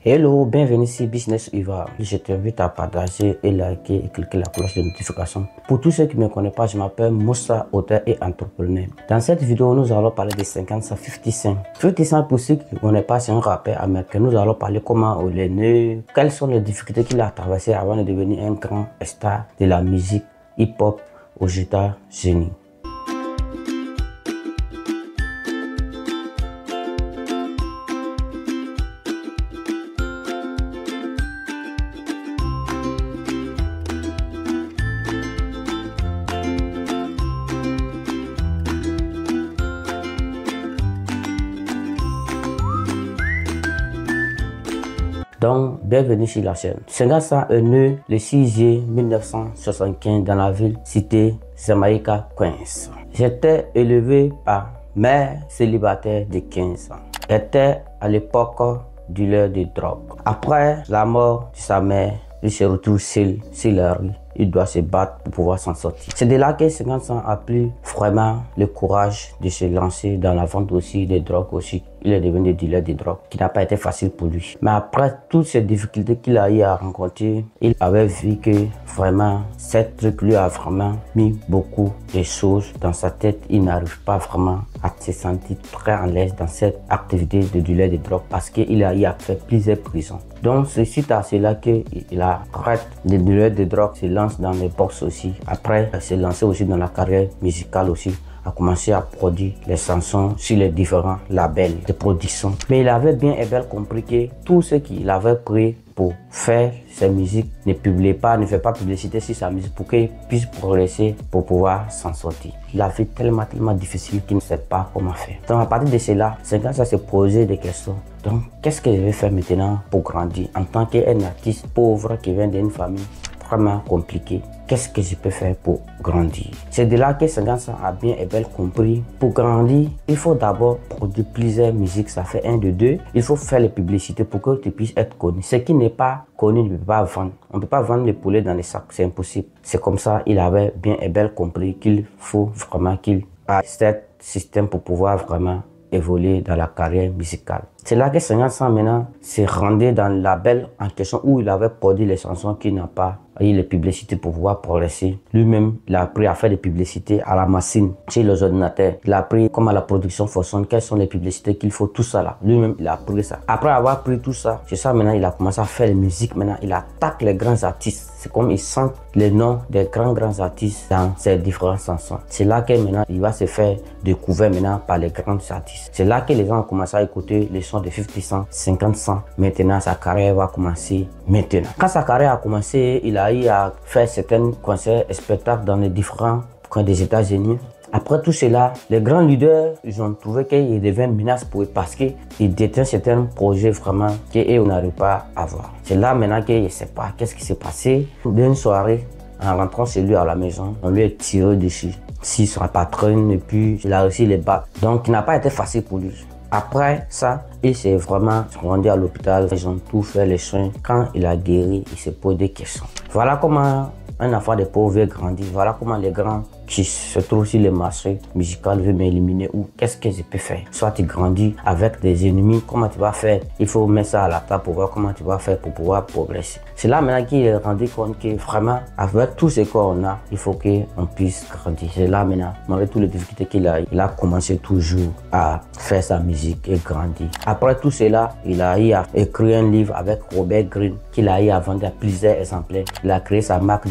Hello, bienvenue sur Business Ivar. Je t'invite à partager et liker et cliquer la cloche de notification. Pour tous ceux qui ne me connaissent pas, je m'appelle Moussa, auteur et entrepreneur. Dans cette vidéo, nous allons parler de 50 Cent 50 Cent. 50 Cent, pour ceux qui ne connaissent pas, c'est un rappeur américain. Nous allons parler comment il est né, quelles sont les difficultés qu'il a traversées avant de devenir un grand star de la musique hip-hop aux États-Unis. Donc, bienvenue sur la chaîne. 50 Cent est né le 6 juillet 1975 dans la ville cité Jamaica, Queens. J'étais élevé par mère célibataire de 15 ans. Était à l'époque dealer de drogue. Après la mort de sa mère, il se retrouve seul sur la rue. Il doit se battre pour pouvoir s'en sortir. C'est de là que 50 Cent a pris vraiment le courage de se lancer dans la vente aussi des drogues aussi. Il est devenu dealer de drogue, qui n'a pas été facile pour lui. Mais après toutes ces difficultés qu'il a eu à rencontrer, il avait vu que vraiment, cette truc lui a vraiment mis beaucoup de choses dans sa tête. Il n'arrive pas vraiment à se sentir très à l'aise dans cette activité de dealer de drogue parce qu'il a eu à faire plusieurs prisons. Donc c'est suite à cela qu'il arrête de dealer de drogue, se lance dans les box aussi. Après, il s'est lancé aussi dans la carrière musicale aussi, a commencé à produire les chansons sur les différents labels de production. Mais il avait bien et bien compris que tout ce qu'il avait pris pour faire ses musiques ne publiait pas, ne fait pas publicité sur sa musique pour qu'il puisse progresser pour pouvoir s'en sortir. Il a fait tellement difficile qu'il ne sait pas comment faire. Donc à partir de cela, 50 Cent s'est posé des questions. Donc qu'est-ce que je vais faire maintenant pour grandir en tant qu'un artiste pauvre qui vient d'une famille vraiment compliquée? Qu'est-ce que je peux faire pour grandir? C'est de là que 50 Cent a bien et bien compris. Pour grandir, il faut d'abord produire plusieurs musiques. Ça fait 1, 2, 2. Il faut faire les publicités pour que tu puisses être connu. Ce qui n'est pas connu ne peut pas vendre. On ne peut pas vendre les poulets dans les sacs. C'est impossible. C'est comme ça il avait bien et bien compris qu'il faut vraiment qu'il ait ce système pour pouvoir vraiment évoluer dans la carrière musicale. C'est là que 50 Cent maintenant s'est rendu dans le label en question où il avait produit les chansons qu'il n'a pas eu les publicités pour pouvoir progresser. Lui-même, il a appris à faire des publicités à la machine, chez les ordinateurs. Il a appris comment la production fonctionne, quelles sont les publicités qu'il faut, tout ça là. Lui-même, il a appris ça. Après avoir appris tout ça, c'est ça maintenant, il a commencé à faire la musique. Maintenant, il attaque les grands artistes. C'est comme il sent les noms des grands artistes dans ses différentes chansons. C'est là que maintenant, il va se faire découvrir maintenant par les grands artistes. C'est là que les gens ont commencé à écouter les sons de 50 Cent, 50 Cent. Maintenant, sa carrière va commencer maintenant. Quand sa carrière a commencé, il a eu à faire certains concerts et spectacles dans les différents coins des États-Unis. Après tout cela, les grands leaders, ils ont trouvé qu'il devait une menace pour eux parce qu'il détient certains projets vraiment qu'eux n'arrivent pas à voir. C'est là maintenant qu'il ne sait pas qu'est-ce qui s'est passé. D'une soirée, en rentrant chez lui à la maison, on lui a tiré dessus. Si sa patronne et puis il a réussi les battre. Donc il n'a pas été facile pour lui. Après ça, il s'est vraiment rendu à l'hôpital. Ils ont tout fait les soins. Quand il a guéri, il s'est posé des questions. Voilà comment un enfant de pauvre grandit. Voilà comment les grands qui se trouvent sur le marché musical veulent m'éliminer. Ou qu'est-ce que je peux faire? Soit tu grandis avec des ennemis, comment tu vas faire? Il faut mettre ça à la table pour voir comment tu vas faire pour pouvoir progresser. C'est là maintenant qu'il est rendu compte que vraiment, avec tout ce qu'on a, il faut qu'on puisse grandir. C'est là maintenant, malgré toutes les difficultés qu'il a, il a commencé toujours à faire sa musique et grandir. Après tout cela, il a eu à écrire un livre avec Robert Greene qu'il a eu à vendre à plusieurs exemplaires. Il a créé sa marque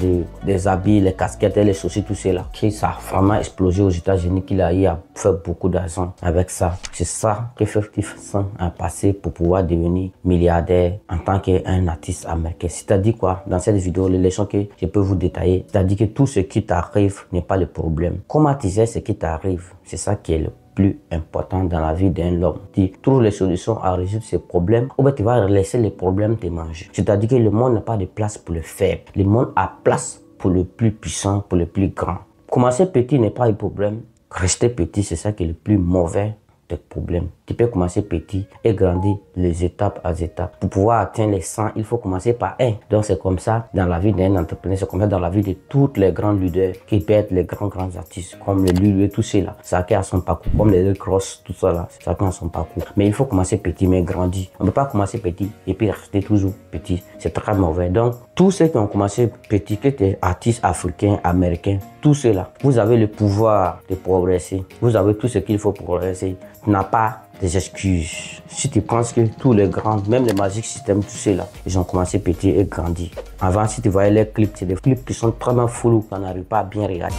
des habits, les casquettes et les chaussures, tout cela. Ça a vraiment explosé aux États-Unis, qu'il a eu à faire beaucoup d'argent avec ça. C'est ça que 50 Cent a passé pour pouvoir devenir milliardaire en tant qu'un artiste américain. C'est-à-dire quoi? Dans cette vidéo, les leçons que je peux vous détailler, c'est-à-dire que tout ce qui t'arrive n'est pas le problème. Comment tu sais ce qui t'arrive? C'est ça qui est le plus important dans la vie d'un homme. Tu trouves les solutions à résoudre ces problèmes ou bien tu vas laisser les problèmes te manger. C'est-à-dire que le monde n'a pas de place pour le faible. Le monde a place pour le plus puissant, pour le plus grand. Commencer petit n'est pas un problème. Rester petit, c'est ça qui est le plus mauvais des problèmes. Tu peux commencer petit et grandir les étapes à étapes. Pour pouvoir atteindre les 100, il faut commencer par 1. Donc c'est comme ça dans la vie d'un entrepreneur, c'est comme ça dans la vie de toutes les grands leaders qui peuvent être les grands artistes, comme les Lulu et tout cela. Chacun a son parcours, comme les Cross, tout ça là. Chacun a son parcours. Mais il faut commencer petit, mais grandir. On ne peut pas commencer petit et puis rester toujours petit. C'est très mauvais. Donc, tous ceux qui ont commencé petit, qui étaient artistes africains, américains, tout cela, vous avez le pouvoir de progresser. Vous avez tout ce qu'il faut pour progresser. Tu n'as pas des excuses. Si tu penses que tous les grands, même les Magic System, tout cela, ils ont commencé petit et grandi. Avant, si tu voyais les clips, c'est des clips qui sont vraiment flous, qu'on n'arrive pas à bien regarder.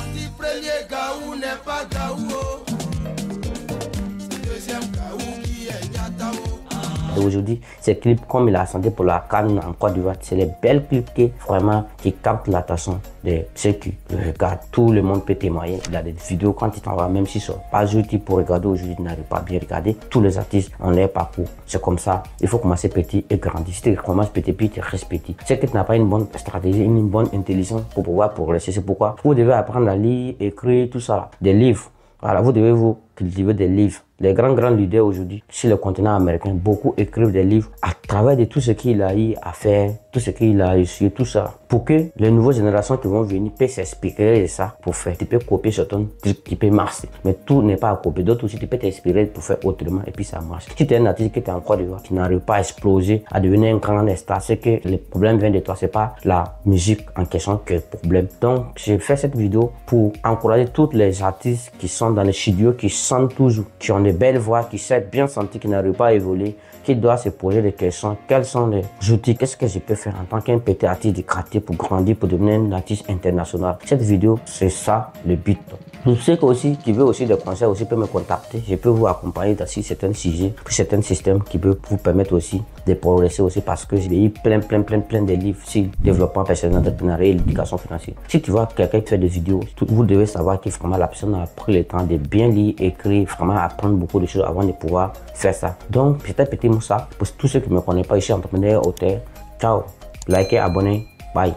Aujourd'hui, ces clips, comme il a chanté pour la CAN en Côte d'Ivoire, c'est les belles clips qui captent l'attention de ceux qui le regardent. Tout le monde peut témoigner. Il y a des vidéos quand il t'envoie, même si ce n'est pas YouTube pour regarder aujourd'hui, tu n'arrives pas à bien regarder. Tous les artistes ont leur parcours. C'est comme ça. Il faut commencer petit et grandir. Si tu commences petit, puis tu restes petit. C'est que tu n'as pas une bonne stratégie, une bonne intelligence pour pouvoir progresser. C'est pourquoi vous devez apprendre à lire, écrire, tout ça. Des livres. Voilà, vous devez vous cultiver des livres. Les grands leaders aujourd'hui, sur le continent américain, beaucoup écrivent des livres à travers de tout ce qu'il a eu à faire, tout ce qu'il a réussi, tout ça, pour que les nouvelles générations qui vont venir puissent s'inspirer de ça pour faire. Tu peux copier sur ton truc qui peut marcher, mais tout n'est pas à copier. D'autres aussi, tu peux t'inspirer pour faire autrement et puis ça marche. Si tu es un artiste qui est en Côte d'Ivoire, qui n'arrive pas à exploser, à devenir un grand star, c'est que le problème vient de toi, c'est pas la musique en question qui est le problème. Donc, j'ai fait cette vidéo pour encourager tous les artistes qui sont dans les studios, qui sentent toujours, qui ont de belles voix, qui savent bien sentir, qui n'arrivent pas à évoluer, qui doivent se poser des questions. Quels sont les outils? Qu'est-ce que je peux faire en tant qu'un petit artiste de quartier pour grandir, pour devenir un artiste international? Cette vidéo, c'est ça le but. Pour ceux qui veulent aussi des conseils, aussi peuvent me contacter. Je peux vous accompagner dans certains sujets, certains systèmes qui peuvent vous permettre aussi de progresser aussi parce que j'ai eu plein de livres sur le développement personnel, l'entrepreneuriat et l'éducation financière. Si tu vois quelqu'un qui fait des vidéos, vous devez savoir que vraiment la personne a pris le temps de bien lire, écrire, vraiment apprendre beaucoup de choses avant de pouvoir faire ça. Donc, c'était Petit Moussa. Pour tous ceux qui ne me connaissent pas, je suis entrepreneur, auteur. Ciao, likez, abonnez, bye.